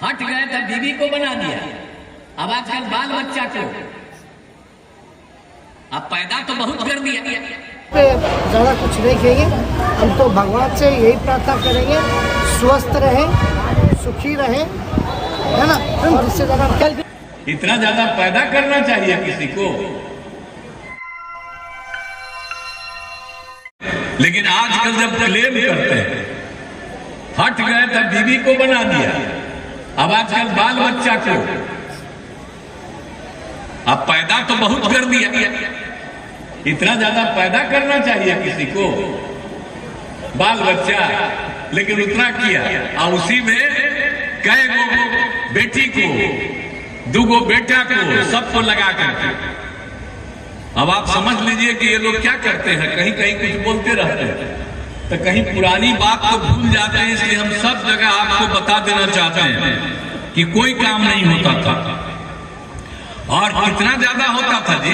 हट गए तो बीवी को बना दिया, अब आजकल बाल बच्चा को अब पैदा तो बहुत कर दिया। ज़्यादा कुछ नहीं कहेंगे, हम तो भगवान से यही प्रार्थना करेंगे स्वस्थ रहें, सुखी रहें, है ना। इससे ज़्यादा इतना ज्यादा पैदा करना चाहिए किसी को, लेकिन आजकल जब क्लेम करते हैं हट गए तो बीवी को बना दिया, अब आजकल बाल बच्चा को अब पैदा तो बहुत कर दिया। इतना ज्यादा पैदा करना चाहिए किसी को बाल बच्चा, लेकिन उतना किया और उसी में कई गो बेटी को, दुगो बेटा को, सबको लगा करके। अब आप समझ लीजिए कि ये लोग क्या करते हैं, कहीं कहीं कुछ बोलते रहते हैं तो कहीं पुरानी बात को भूल जाते हैं। इसलिए हम सब जगह आपको बता देना चाहते हैं कि कोई काम नहीं होता था, और कितना ज्यादा होता था जी,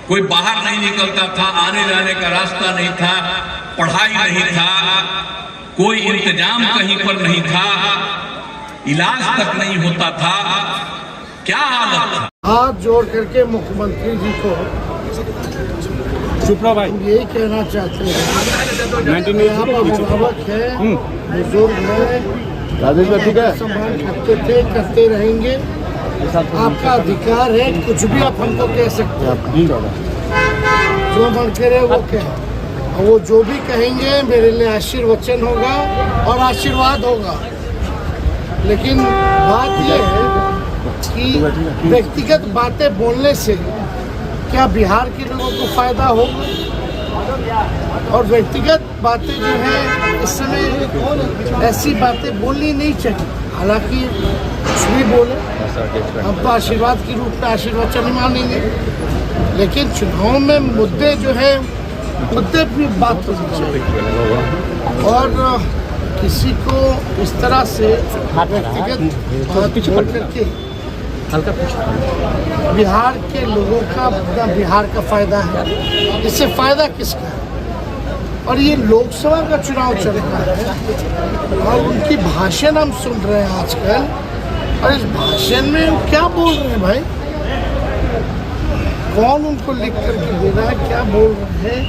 कोई बाहर नहीं निकलता था, आने जाने का रास्ता नहीं था, पढ़ाई नहीं था, कोई इंतजाम कहीं पर नहीं था, इलाज तक नहीं होता था, क्या हालत था। हाथ जोड़ करके मुख्यमंत्री जी को चुपड़ा भाई यही कहना चाहते हैं, यहाँ पर अभिभावक है, बुजुर्ग है, सम्मान करते थे, करते रहेंगे। आपका अधिकार है, कुछ भी आप हमको कह सकते हैं, जो मन करे वो कहें, वो जो भी कहेंगे मेरे लिए आशीर्वचन होगा और आशीर्वाद होगा। लेकिन बात यह है कि व्यक्तिगत बातें बोलने से क्या बिहार के लोगों को फायदा होगा, और व्यक्तिगत बातें जो है इस समय ऐसी बातें बोलनी नहीं चाहिए। हालांकि कुछ भी बोले हम तो आशीर्वाद के रूप में आशीर्वचन ही मानेंगे, लेकिन चुनाव में मुद्दे जो है मुद्दे भी बात होनी चाहिए, और किसी को इस तरह से व्यक्तिगत बोल करके बिहार के लोगों का, बिहार का फायदा है, इससे फायदा किसका है। और ये लोकसभा का चुनाव चल रहा है और उनकी भाषण हम सुन रहे हैं आजकल, और इस भाषण में वो क्या बोल रहे हैं भाई, कौन उनको लिख करके दे रहा है, क्या बोल रहे हैं,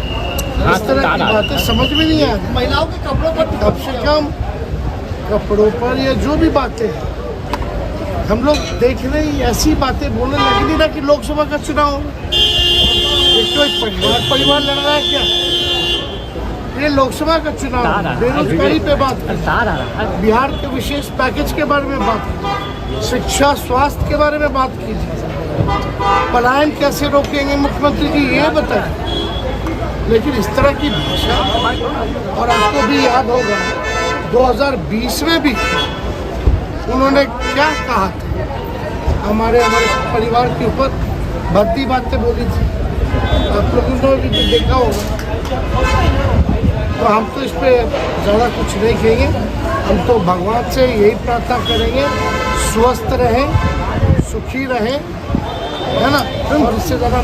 इस तरह की बातें समझ में नहीं आ रही। महिलाओं के कपड़ों पर, कम से कम कपड़ों पर या जो भी बातें हैं हम लोग देख रहे हैं, ऐसी बातें बोलने लगी नहीं ना कि लोकसभा का चुनाव हो। एक तो परिवार लड़ रहा है क्या, ये लोकसभा का चुनाव, बेरोजगारी पे बात करें, बिहार के विशेष पैकेज के बारे में बात करें, शिक्षा स्वास्थ्य के बारे में बात कीजिए, पलायन कैसे रोकेंगे मुख्यमंत्री जी ये बताएं। लेकिन इस तरह की भाषा, और आपको भी याद होगा 2020 में भी उन्होंने क्या कहा था, हमारे परिवार के ऊपर भद्दी बातें बोली थी, आप लोगों ने भी देखा होगा। तो हम तो इस पे ज़्यादा कुछ नहीं कहेंगे, हम तो भगवान से यही प्रार्थना करेंगे स्वस्थ रहें, सुखी रहें, है ना। और इससे ज़्यादा